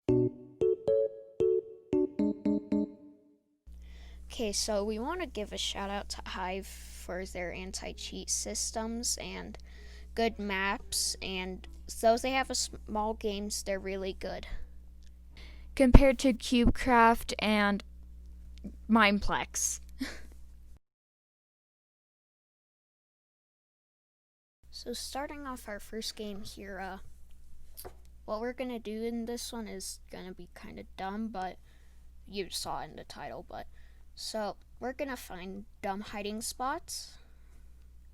Okay, so we want to give a shout out to Hive for their anti-cheat systems and good maps, and though they have a small games, they're really good. Compared to CubeCraft and Mineplex. So starting off our first game here, what we're gonna do in this one is gonna be kind of dumb, but you saw it in the title. But so we're gonna find dumb hiding spots,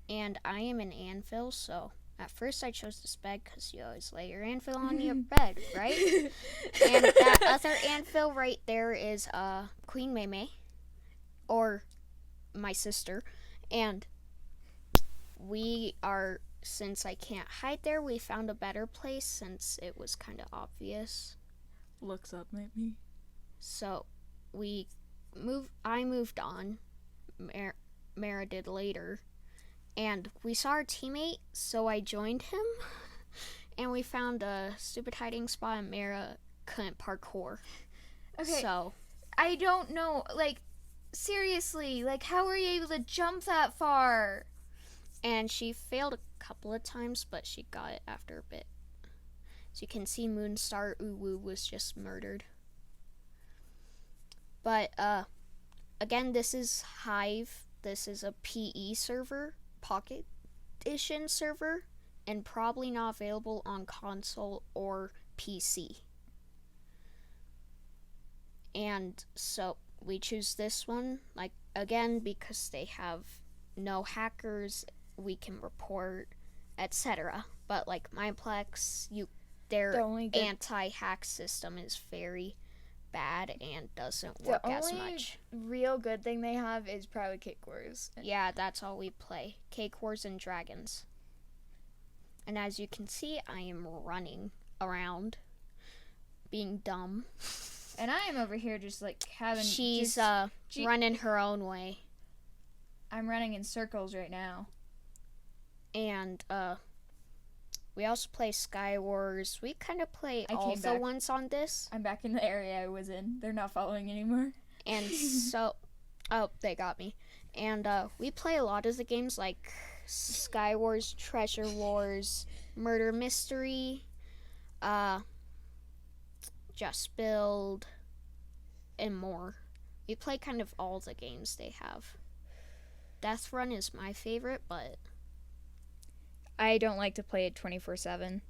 and I am an anvil, so at first I chose this bed because you always lay your anvil on your bed, right? And that other anvil right there is Queenmeamea, or my sister, and since I can't hide there, we found a better place since it was kind of obvious. Looks up at me. So I moved on. Mara did later, and we saw our teammate, so I joined him, and we found a stupid hiding spot, and Mara couldn't parkour. Okay. So I don't know. Seriously, how were you able to jump that far? And she failed a couple of times, but she got it after a bit. So you can see Moonstar Uwu was just murdered. But again, this is Hive. This is a PE server, Pocket Edition server, and probably not available on console or PC. And so we choose this one, again, because they have no hackers, we can report, etc. But Mineplex, their anti-hack system is very bad and doesn't work as much. The only real good thing they have is probably Cake Wars. Yeah, that's all we play. Cake Wars and Dragons. And as you can see, I am running around, being dumb. And I am over here just having... She's running her own way. I'm running in circles right now. And we also play Sky Wars. We kind of play all the ones on this. I'm back in the area I was in. They're not following anymore. And so, they got me. And we play a lot of the games like Sky Wars, Treasure Wars, Murder Mystery, Just Build, and more. We play kind of all the games they have. Death Run is my favorite, but I don't like to play it 24/7.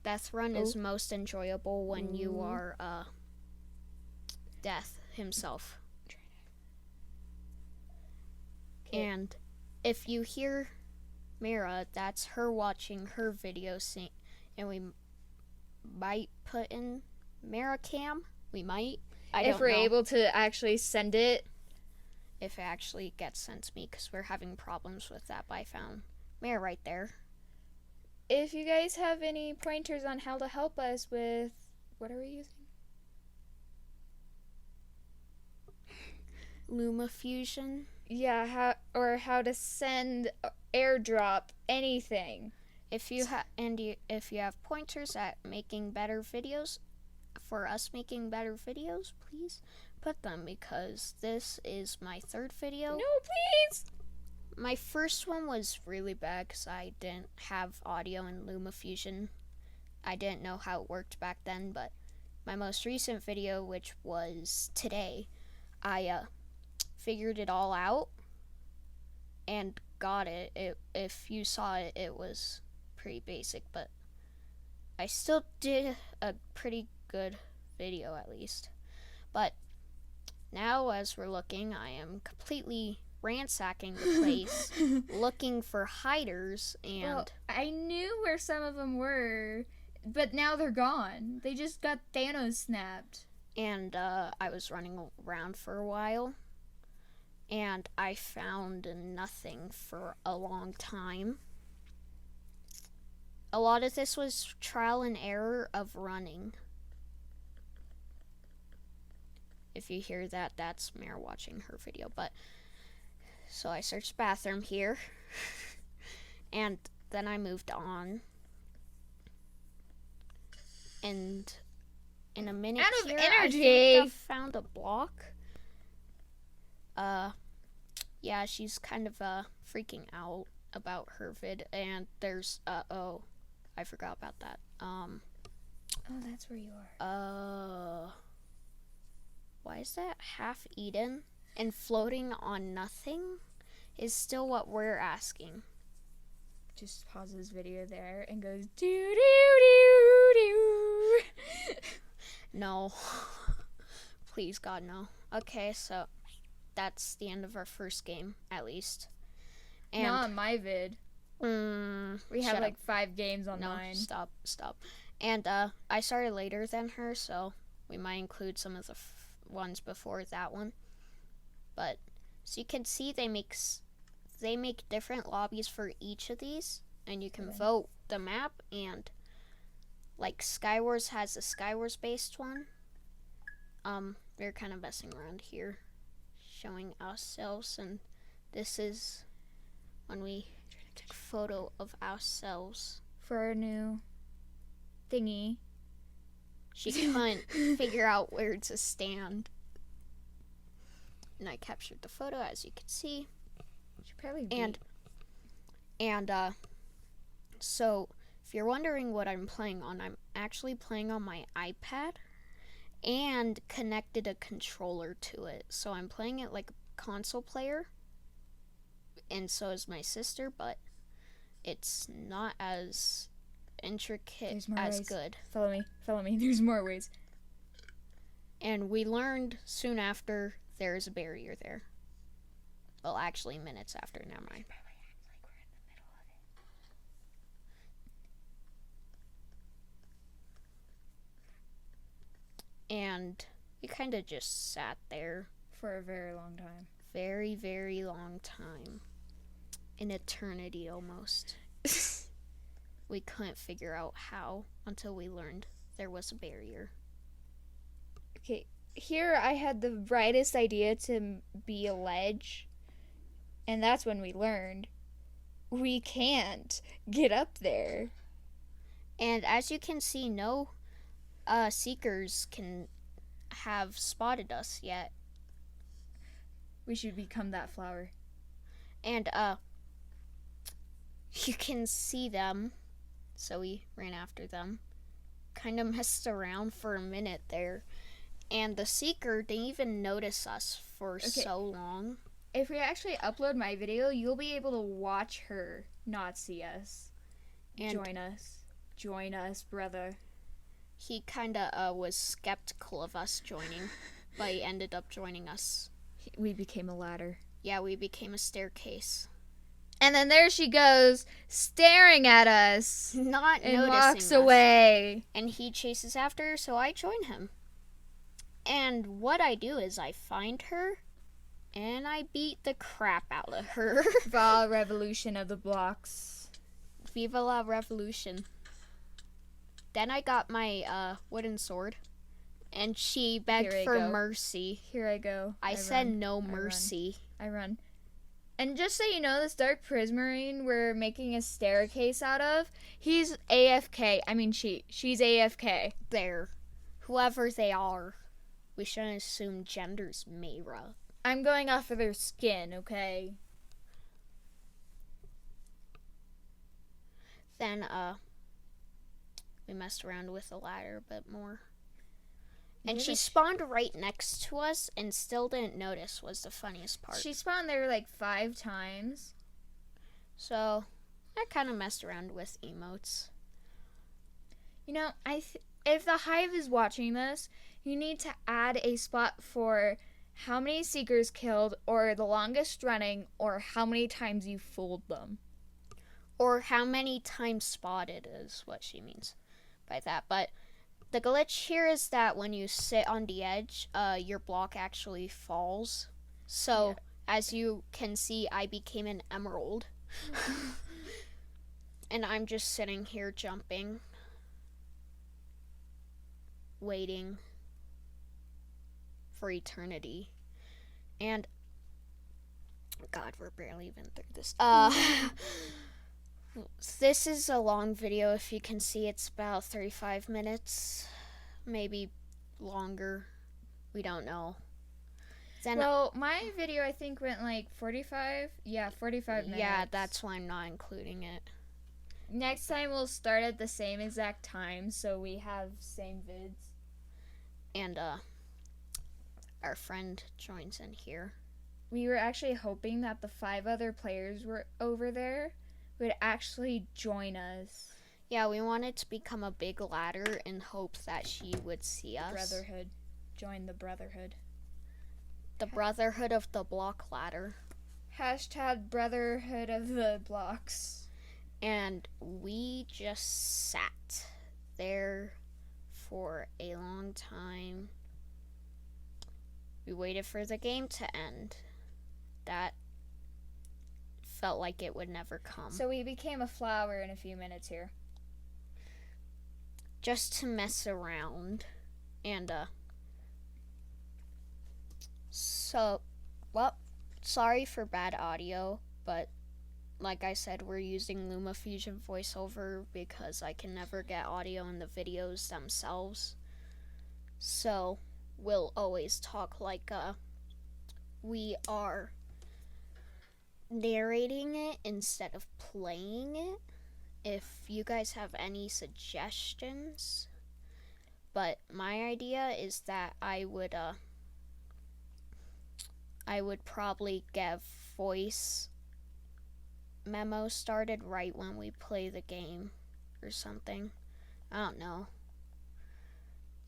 Death Run is most enjoyable when you are Death himself. Okay. And if you hear Mara, that's her watching her video and we might put in Mara Cam. We might. I don't know. If we're able to actually send it. If it actually gets sent to me, because we're having problems with that, but I found Mara right there. If you guys have any pointers on how to help us with... What are we using? LumaFusion. Yeah, how to send, airdrop, anything. If you have pointers at making better videos, for us making better videos, please put them, because this is my third video. No, please! My first one was really bad because I didn't have audio in LumaFusion. I didn't know how it worked back then, but my most recent video, which was today, I figured it all out and got it. If you saw it, it was pretty basic, but I still did a pretty good video at least. But now, as we're looking, I am completely ransacking the place, looking for hiders, and... Well, I knew where some of them were, but now they're gone. They just got Thanos snapped. And I was running around for a while, and I found nothing for a long time. A lot of this was trial and error of running. If you hear that, that's Mare watching her video. But so I searched bathroom here, and then I moved on. And in a minute Out of here, energy. I think I found a block. Yeah, she's kind of freaking out about her vid, and there's oh, I forgot about that. Oh, that's where you are. Why is that half eaten and floating on nothing? Is still what we're asking. Just pause this video there and goes doo doo doo doo. No. Please, God, no. Okay, so that's the end of our first game, at least. And Not on my vid. We have like 5 games on mine. Stop. And I started later than her, so we might include some of the ones before that one. But so you can see they make different lobbies for each of these, and you can vote the map. And like Skywars has a Skywars based one. We're kind of messing around here, showing ourselves, and this is when we took a photo of ourselves for our new thingy. She couldn't figure out where to stand, and I captured the photo, as you can see. She probably so if you're wondering what I'm playing on, I'm actually playing on my iPad and connected a controller to it. So I'm playing it like a console player, and so is my sister, but it's not as intricate as good. Follow me. There's more ways. And we learned soon after there is a barrier there. Well, actually minutes after, never mind. And we kind of just sat there for a very long time. Very, very long time. An eternity almost. We couldn't figure out how until we learned there was a barrier. Okay, here I had the brightest idea to be a ledge, and that's when we learned we can't get up there. And as you can see, no seekers can have spotted us yet. We should become that flower. And you can see them, so we ran after them. Kind of messed around for a minute there, and the seeker didn't even notice us for so long. If we actually upload my video, you'll be able to watch her not see us. And join us, brother. He kind of was skeptical of us joining, but he ended up joining us. We became a ladder. Yeah, we became a staircase. And then there she goes, staring at us. Not and noticing walks us. away. And he chases after her, so I join him. And what I do is I find her, and I beat the crap out of her. Viva revolution of the blocks. Viva la revolution. Then I got my wooden sword, and she begged for mercy. Here I go. I said no mercy. I run. And just so you know, this dark prismarine we're making a staircase out of, he's AFK. I mean, she's AFK. There. Whoever they are. We shouldn't assume gender's Mayra. I'm going off of their skin, okay? Then, we messed around with the ladder a bit more. And she spawned right next to us and still didn't notice, was the funniest part. She spawned there like 5 times. So, I kind of messed around with emotes. You know, if the Hive is watching this, you need to add a spot for how many seekers killed, or the longest running, or how many times you fooled them. Or how many times spotted is what she means by that. But the glitch here is that when you sit on the edge, your block actually falls. So, as you can see, I became an emerald. And I'm just sitting here jumping, waiting for eternity. And God, we're barely even through this. This is a long video. If you can see, it's about 35 minutes, maybe longer. We don't know. Then, Well, my video I think went like 45. Yeah, 45 minutes. yeah, that's why I'm not including it. Next time we'll start at the same exact time so we have same vids. And our friend joins in here. We were actually hoping that the 5 other players were over there would actually join us. Yeah, we wanted to become a big ladder in hopes that she would see us. Brotherhood. Join the Brotherhood. The Brotherhood of the Block Ladder. Hashtag Brotherhood of the Blocks. And we just sat there for a long time. We waited for the game to end. That felt like it would never come. So we became a flower in a few minutes here. Just to mess around. And, so, well, sorry for bad audio, but like I said, we're using LumaFusion voiceover because I can never get audio in the videos themselves. So, we'll always talk like we are narrating it instead of playing it. If you guys have any suggestions, but my idea is that I would probably get voice memo started right when we play the game or something. I don't know.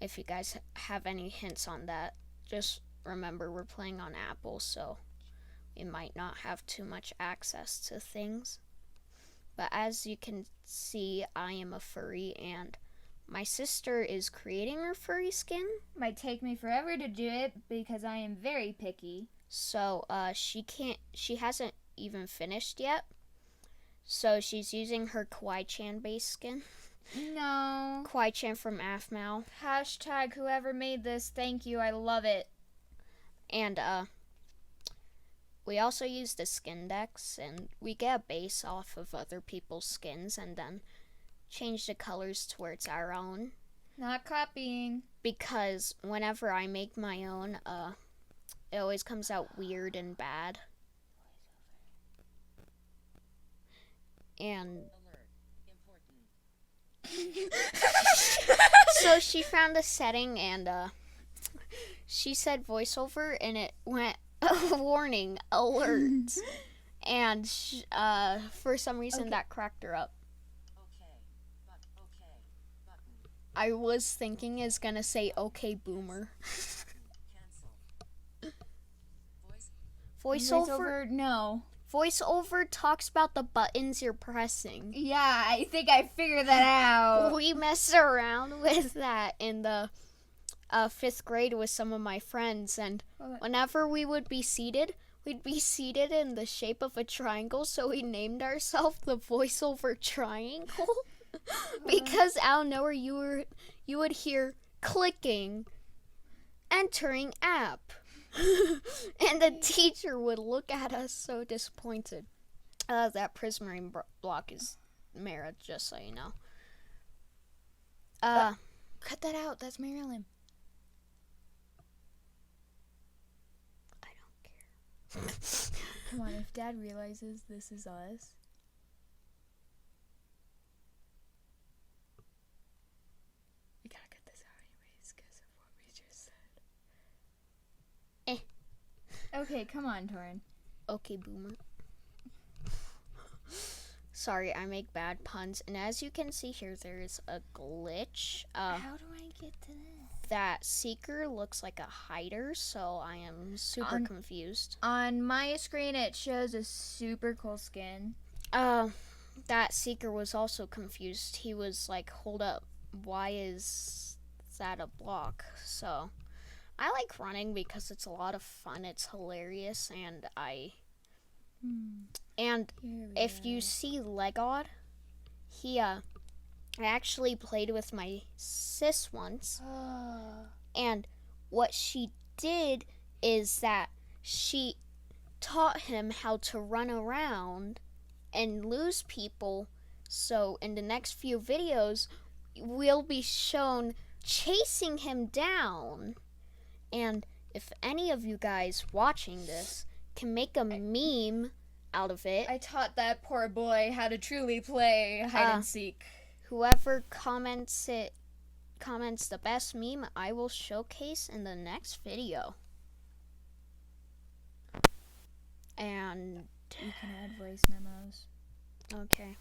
If you guys have any hints on that, just remember we're playing on Apple, so we might not have too much access to things. But as you can see, I am a furry, and my sister is creating her furry skin. Might take me forever to do it because I am very picky. So she hasn't even finished yet. So she's using her Kawaii-chan base skin. No. Kawaii-chan from AFMAL. Hashtag whoever made this, thank you, I love it. And we also use the skin decks, and we get a base off of other people's skins and then change the colors towards our own. Not copying. Because whenever I make my own, it always comes out weird and bad. And so she found a setting, and she said voiceover, and it went warning alert. And for some reason that cracked her up. I was thinking it's gonna say okay boomer. Voiceover? No. Voiceover talks about the buttons you're pressing. Yeah, I think I figured that out. We messed around with that in the 5th grade with some of my friends, and whenever we would be seated, we'd be seated in the shape of a triangle, so we named ourselves the Voiceover Triangle. Because out of nowhere you would hear clicking, entering app. And the teacher would look at us so disappointed. That prismarine block is Mara, just so you know. Cut that out, that's Marilyn. I don't care. Come on, if Dad realizes this is us. We gotta cut this out anyways because of what we just said. Okay, come on, Torin. Okay, boomer. Sorry, I make bad puns. And as you can see here, there is a glitch. How do I get to this? That seeker looks like a hider, so I am super confused. On my screen, it shows a super cool skin. That seeker was also confused. He was like, hold up, why is that a block? So I like running because it's a lot of fun. It's hilarious, and if you see Legod, I actually played with my sis once, and what she did is that she taught him how to run around and lose people So in the next few videos, we'll be shown chasing him down. And if any of you guys watching this can make a meme out of it, I taught that poor boy how to truly play hide and seek. whoever comments the best meme, I will showcase in the next video. And You can add voice memos. okay.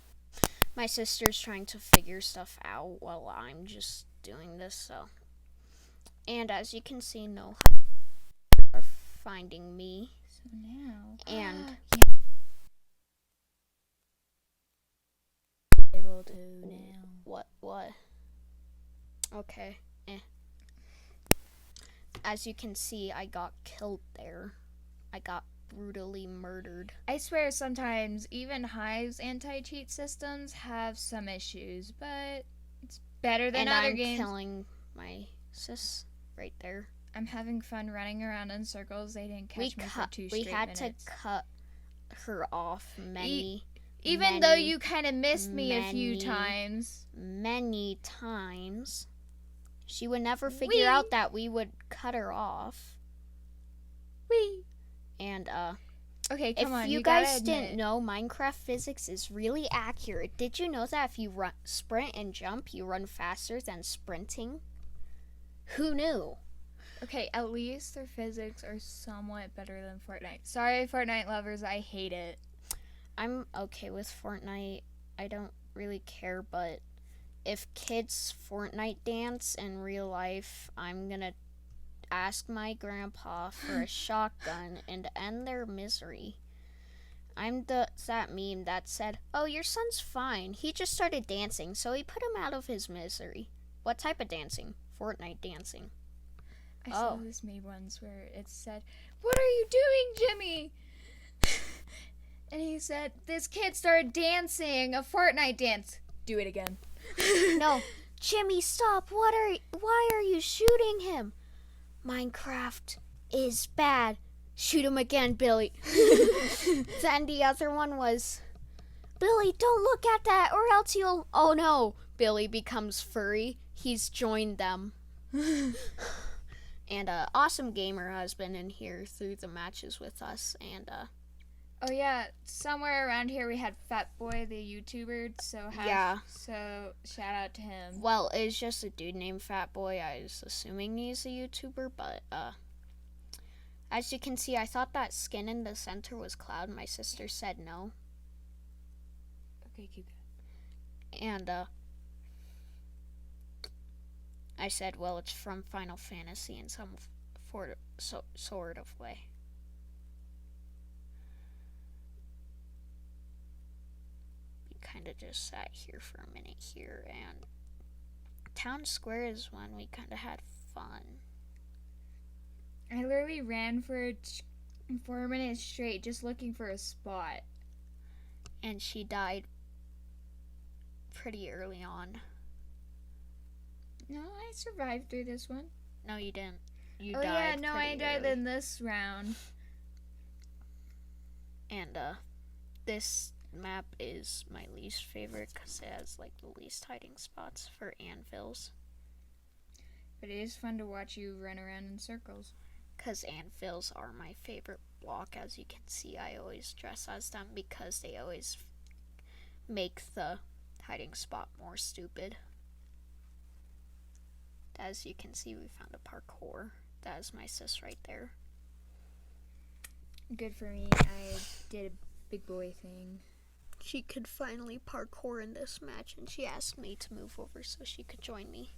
My sister's trying to figure stuff out while I'm just doing this, so. And as you can see, no are finding me. So now. And able to now. what? Okay. As you can see, I got killed there. I got brutally murdered. I swear sometimes even Hive's anti-cheat systems have some issues, but it's better than And other I'm games. killing my sis right there. I'm having fun running around in circles. They didn't catch me for 2 straight We had minutes. to cut her off Even though you kind of missed me a few times. many times. She would never figure out that we would cut her off. Whee! And Okay, come on. if you gotta guys didn't admit. know, Minecraft physics is really accurate. Did you know that if you sprint and jump, you run faster than sprinting? Who knew? Okay, at least their physics are somewhat better than Fortnite. Sorry, Fortnite lovers, I hate it. I'm okay with Fortnite. I don't really care, but if kids Fortnite dance in real life, I'm gonna ask my grandpa for a shotgun and end their misery. I'm that meme that said, "Oh, your son's fine. He just started dancing, so he put him out of his misery." What type of dancing? Fortnite dancing. I saw this meme once where it said, "What are you doing, Jimmy?" And he said, "This kid started dancing a Fortnite dance." Do it again. No, Jimmy, stop. Why are you shooting him? Minecraft is bad. Shoot him again, Billy. Then the other one was, "Billy, don't look at that or else you'll..." Oh no, Billy becomes furry. He's joined them. And Awesome Gamer has been in here through the matches with us. And oh yeah, somewhere around here we had Fat Boy the YouTuber, so shout out to him. Well, it's just a dude named Fat Boy. I was assuming he's a YouTuber, but as you can see, I thought that skin in the center was Cloud. My sister said no. Okay, keep going. And I said, well, it's from Final Fantasy in some sort of way. We kind of just sat here for a minute here, and Town Square is when we kind of had fun. I literally ran for 4 minutes straight just looking for a spot. And she died pretty early on. No, I survived through this one. No, you didn't. You oh died yeah, no, I pretty died early. in this round. And this map is my least favorite because it has like the least hiding spots for anvils. But it is fun to watch you run around in circles. Because anvils are my favorite block. As you can see, I always dress as them because they always make the hiding spot more stupid. As you can see, we found a parkour. That is my sis right there. Good for me. I did a big boy thing. She could finally parkour in this match, and she asked me to move over so she could join me.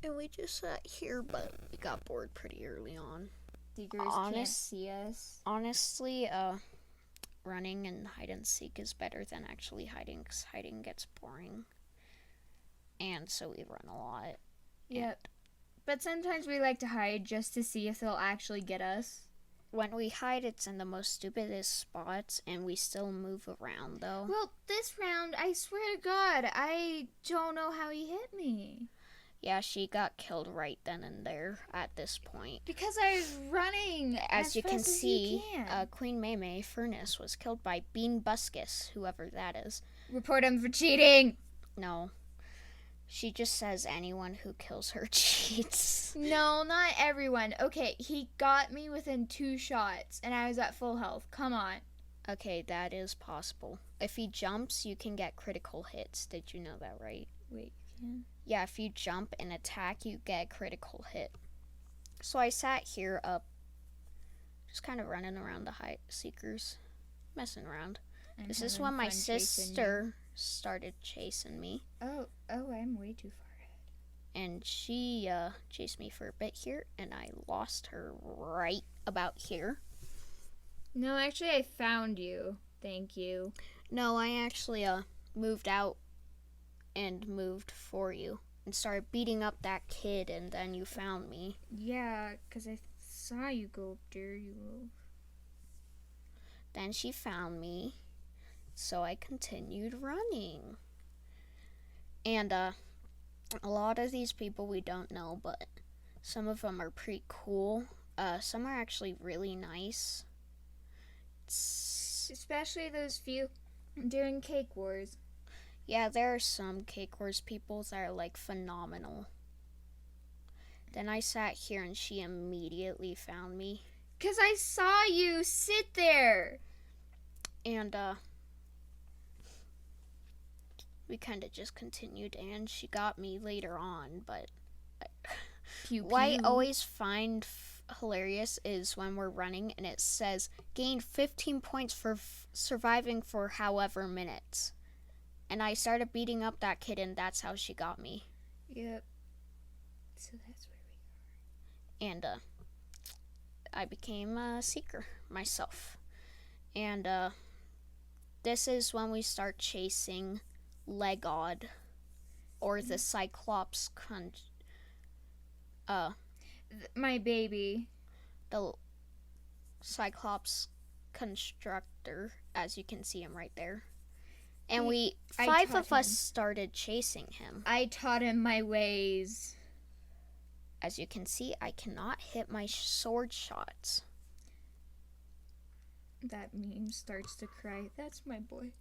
And we just sat here, but we got bored pretty early on. Seekers can't see us. Honestly, running and hide and seek is better than actually hiding, because hiding gets boring. And so we run a lot. Yep. But sometimes we like to hide just to see if they'll actually get us. When we hide, it's in the most stupidest spots, and we still move around, though. Well, this round, I swear to God, I don't know how he hit me. Yeah, she got killed right then and there at this point. Because I was running As you can fast as see, you can. Queenmeamea Furnace was killed by Bean Buscus, whoever that is. Report him for cheating. No. She just says anyone who kills her cheats. No, not everyone. Okay, he got me within 2 shots, and I was at full health. Come on. Okay, that is possible. If he jumps, you can get critical hits. Did you know that, right? Wait, you can? Yeah, if you jump and attack, you get a critical hit. So I sat here up, just kind of running around the high seekers, messing around. This is when my sister started chasing me. Oh, I'm way too far ahead. And she chased me for a bit here, and I lost her right about here. No, actually, I found you. Thank you. No, I actually moved out and moved for you and started beating up that kid, and then you found me. Yeah, because I saw you go up there, you little... Then she found me, so I continued running. And a lot of these people we don't know, but some of them are pretty cool. Some are actually really nice. Especially those few doing Cake Wars. Yeah, there are some Cake Wars people that are like phenomenal. Then I sat here and she immediately found me. 'Cause I saw you sit there. And we kind of just continued, and she got me later on. But Pew, what I pew. always find hilarious is when we're running and it says gained 15 points for surviving for however minutes. And I started beating up that kid, and that's how she got me. Yep. So that's where we are. And I became a seeker myself. And this is when we start chasing Legod, or the Cyclops My baby. the Cyclops constructor, as you can see him right there. And I 5 taught of us him. started chasing him. I taught him my ways. As you can see, I cannot hit my sword shots. That meme starts to cry. That's my boy.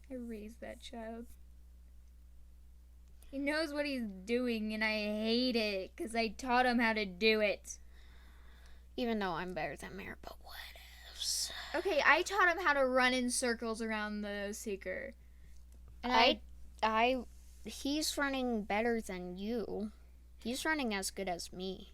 I raised that child. He knows what he's doing, and I hate it because I taught him how to do it. Even though I'm better than Mare, but whatevs. Okay, I taught him how to run in circles around the seeker. And he's running better than you. He's running as good as me.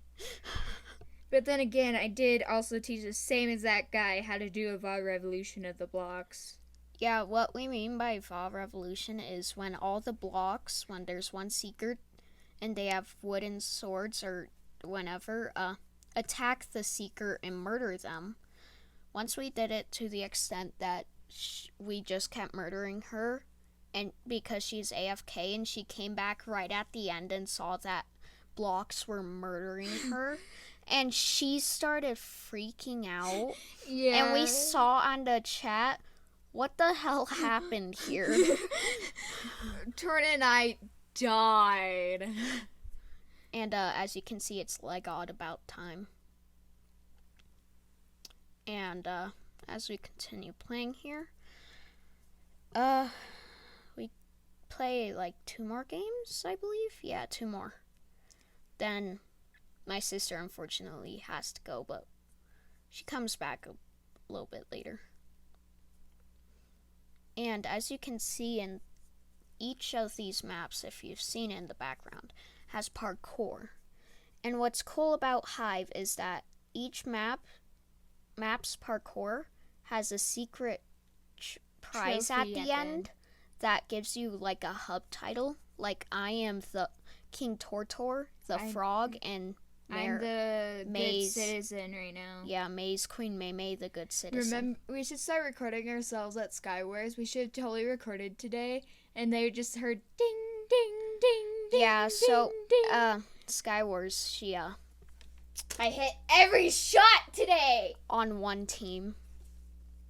But then again, I did also teach the same exact guy how to do a VA revolution of the blocks. Yeah, what we mean by VA revolution is when all the blocks, when there's one seeker and they have wooden swords or whenever, attack the seeker and murder them. Once we did it to the extent that we just kept murdering her, and because she's AFK, and she came back right at the end and saw that blocks were murdering her. And she started freaking out. Yeah. And we saw on the chat, what the hell happened here? Torna and I died. And as you can see, it's Legod about time. And as we continue playing here, we play like 2 more games, I believe. Yeah, 2 more. Then my sister unfortunately has to go, but she comes back a little bit later. And as you can see in each of these maps, if you've seen it in the background, has parkour. And what's cool about Hive is that each map's parkour has a secret prize at the end that gives you like a hub title. Like I am the King Tortor, the frog, and I'm the May's, good citizen right now. Yeah, May's Queenmeamea, the good citizen. Remember, we should start recording ourselves at Skywars. We should have totally recorded today, and they just heard ding, ding, ding, ding. Yeah, so ding. Skywars, she I hit every shot today on one team.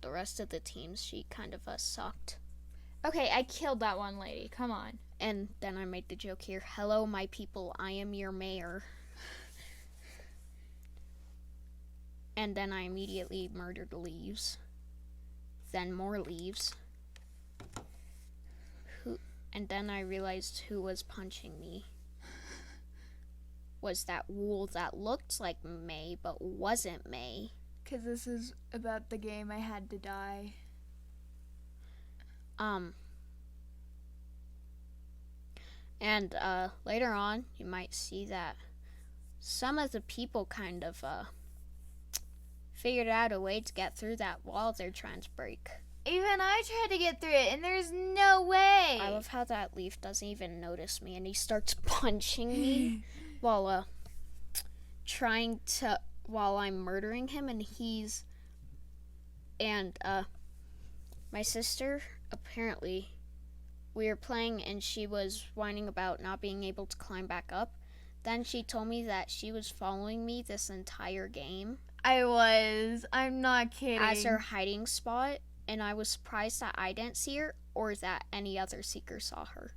The rest of the teams, she kind of sucked. Okay, I killed that one lady. Come on. And then I made the joke here. Hello, my people. I am your mayor. And then I immediately murdered leaves. Then more leaves. And then I realized who was punching me was that wool that looked like May but wasn't May. Because this is about the game I had to die. And later on, you might see that some of the people kind of figured out a way to get through that wall they're trying to break. Even I tried to get through it, and there's no way. I love how that leaf doesn't even notice me, and he starts punching me while while I'm murdering him, and my sister, apparently, we were playing and she was whining about not being able to climb back up. Then she told me that she was following me this entire game. I'm not kidding. As her hiding spot, and I was surprised that I didn't see her or that any other seeker saw her.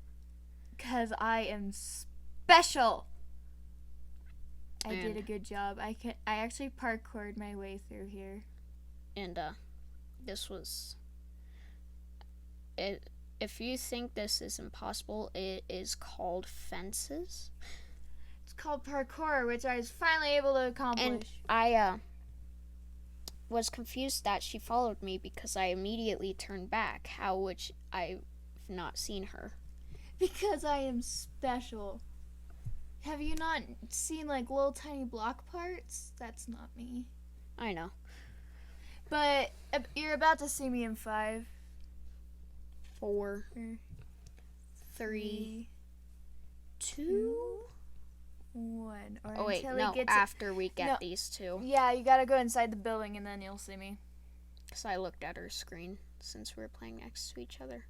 'Cause I am special. I did a good job. I actually parkoured my way through here. And this was it. If you think this is impossible, it is called fences. It's called parkour, which I was finally able to accomplish. And I was confused that she followed me because I immediately turned back. How would I've not seen her? Because I am special. Have you not seen like little tiny block parts? That's not me. I know. But you're about to see me in 5, 4, 3, 2, 1. Or oh wait, until no, he gets after we get these two. Yeah, you gotta go inside the building and then you'll see me. Because I looked at her screen since we were playing next to each other.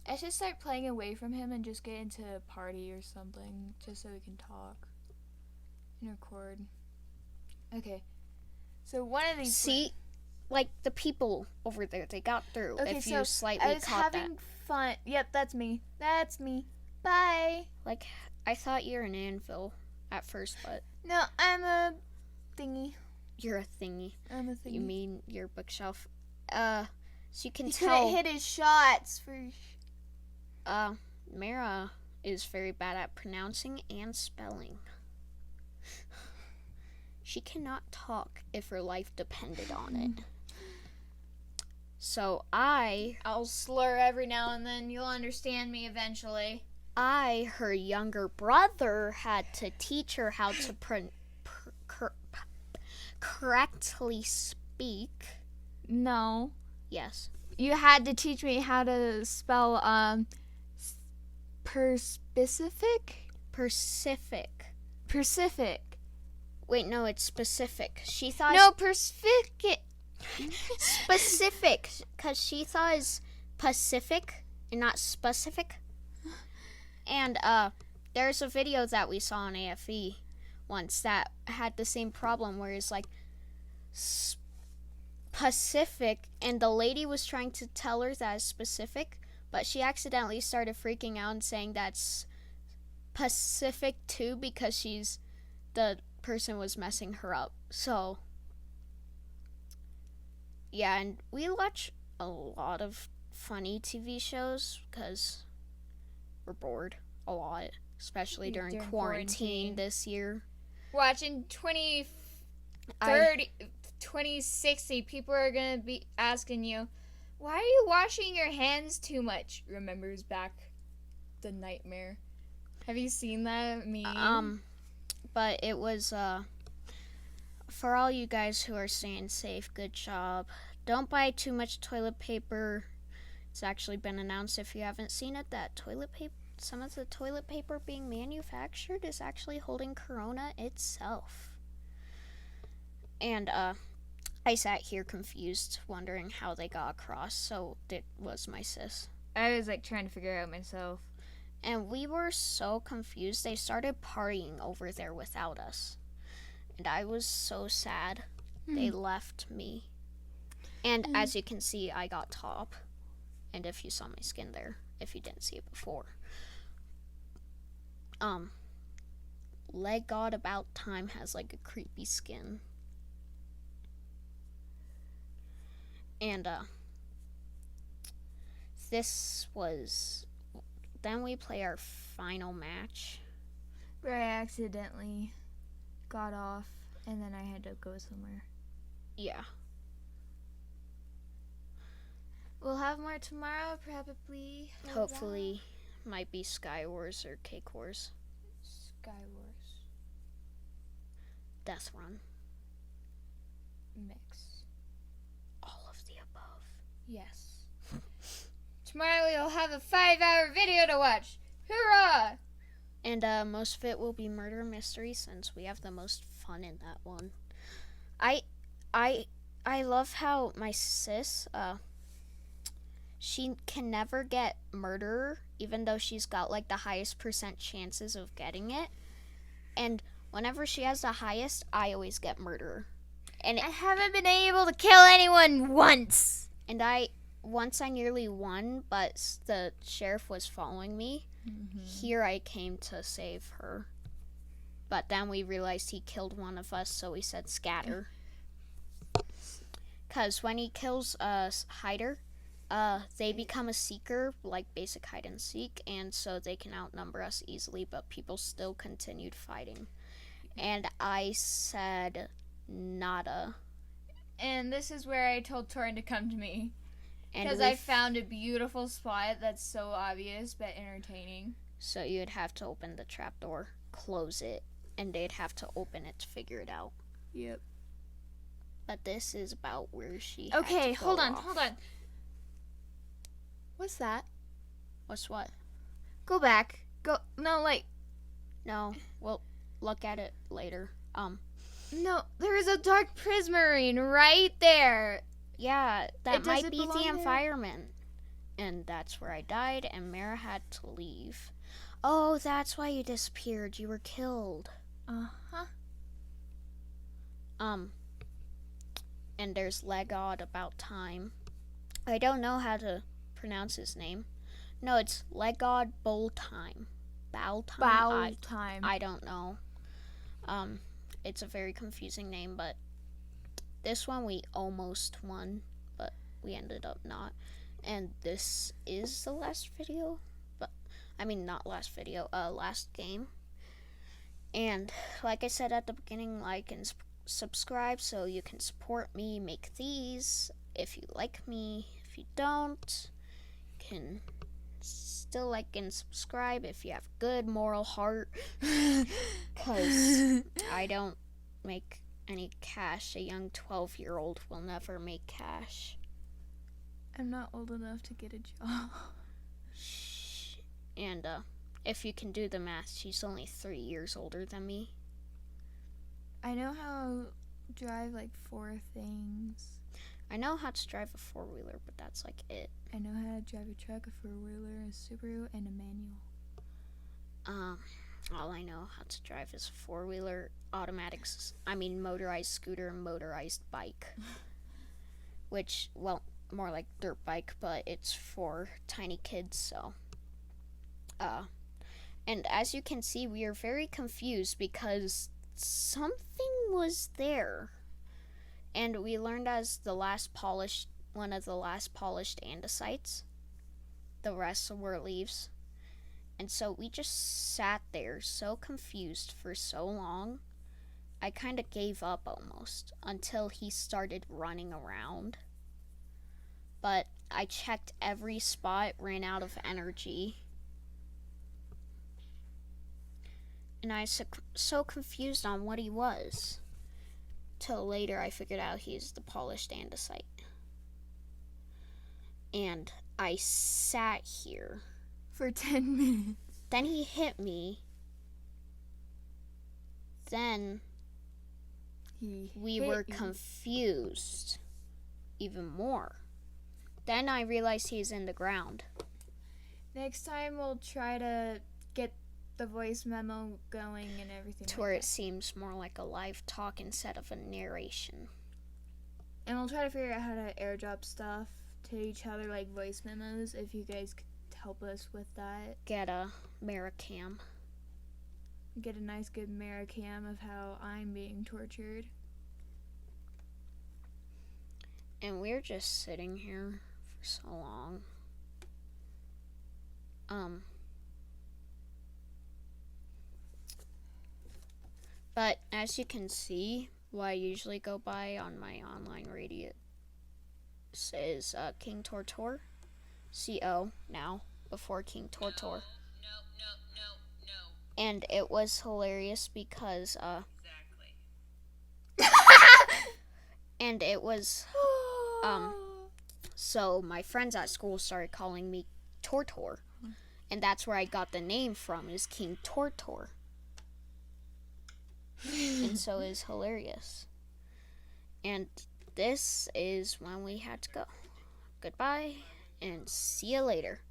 I should start playing away from him and just get into a party or something, just so we can talk and record. Okay. So one of these... See? Like, the people over there, they got through. Okay, if so you slightly I was caught having that. fun. Yep, that's me. That's me. Bye. Like, I thought you were an anvil at first, but... No, I'm a thingy. You're a thingy. I'm a thingy. You mean your bookshelf? So you can he tell... couldn't hit his shots for... Mara is very bad at pronouncing and spelling. She cannot talk if her life depended on it. So I'll slur every now and then. You'll understand me eventually. her younger brother, had to teach her how to correctly speak. No. Yes. You had to teach me how to spell, Pacific? Pacific. Wait, no, it's specific. She thought... No, Pacific. Specific, because she thought it's Pacific and not specific. And there's a video that we saw on AFE once that had the same problem where it's like Pacific, and the lady was trying to tell her that it's specific, but she accidentally started freaking out and saying that's Pacific too because the person was messing her up. So yeah, and we watch a lot of funny TV shows because we're bored a lot, especially during quarantine this year. Watching 2060, people are going to be asking you, why are you washing your hands too much? Remembers back the nightmare. Have you seen that meme? But it was, for all you guys who are staying safe, good job. Don't buy too much toilet paper. It's actually been announced, if you haven't seen it, that some of the toilet paper being manufactured is actually holding corona itself. And, I sat here confused, wondering how they got across, so it was my sis. I was, trying to figure it out myself. And we were so confused, they started partying over there without us. And I was so sad. They left me. And as you can see, I got top. And if you saw my skin there, if you didn't see it before. Leg God About Time has a creepy skin. And this was then we play our final match. Where I accidentally got off and then I had to go somewhere. Yeah. We'll have more tomorrow, probably. Hopefully. Might be Sky Wars or Cake Wars. Sky Wars. Death Run. Mix. All of the above. Yes. Tomorrow we'll have a 5-hour video to watch. Hoorah! And most of it will be murder mystery since we have the most fun in that one. I love how my sis, she can never get murderer, even though she's got like the highest % chances of getting it. And whenever she has the highest, I always get murderer. And I haven't been able to kill anyone once. And once I nearly won, but the sheriff was following me. Mm-hmm. Here I came to save her. But then we realized he killed one of us, so we said scatter. Because when he kills a hider, they become a seeker, like basic hide and seek, and so they can outnumber us easily, but people still continued fighting. And I said nada. And this is where I told Torin to come to me. Because I found a beautiful spot that's so obvious but entertaining. So you'd have to open the trapdoor, close it, and they'd have to open it to figure it out. Yep. But this is about where she Okay, hold on. What's that? What's what? Go back. No, we'll look at it later. No, there is a dark prismarine right there. Yeah, that might be the environment. And that's where I died, and Mara had to leave. Oh, that's why you disappeared. You were killed. Uh-huh. And there's Legod about time. I don't know how to pronounce his name. No, it's Legod Boltime. Baltime. I don't know. It's a very confusing name, but this one we almost won, but we ended up not. And this is the last video, not last video, last game. And like I said at the beginning, like and subscribe so you can support me make these. If you like me, if you don't, you can still like and subscribe if you have good moral heart. Because I don't make any cash. A young 12-year-old will never make cash. I'm not old enough to get a job. Shh. And if you can do the math, she's only 3 years older than me. I know how to drive like 4 things. I know how to drive a 4-wheeler, but that's like it. I know how to drive a truck, a 4-wheeler, a Subaru, and a manual. All I know how to drive is a 4-wheeler, motorized scooter, and motorized bike. Which, well, more like dirt bike, but it's for tiny kids, so. And as you can see, we are very confused because something was there. And we learned as one of the last polished andesites. The rest were leaves. And so we just sat there so confused for so long. I kind of gave up almost until he started running around. But I checked every spot, ran out of energy. And I was so confused on what he was. Till later I figured out he's the polished andesite. And I sat here. For 10 minutes. Then he hit me. Then we were confused even more. Then I realized he's in the ground. Next time we'll try to get the voice memo going and everything. To where it seems more like a live talk instead of a narration. And we'll try to figure out how to airdrop stuff to each other, like voice memos, if you guys could help us with that. Get a Maricam. Get a nice good Maricam of how I'm being tortured. And we're just sitting here for so long. But as you can see, what I usually go by on my online radio is King Tortor. CO now, before King Tortor. And it was hilarious because, and it was, so my friends at school started calling me Tortor. And that's where I got the name from, is King Tortor. And so it's hilarious. And this is when we had to go. Goodbye, and see you later.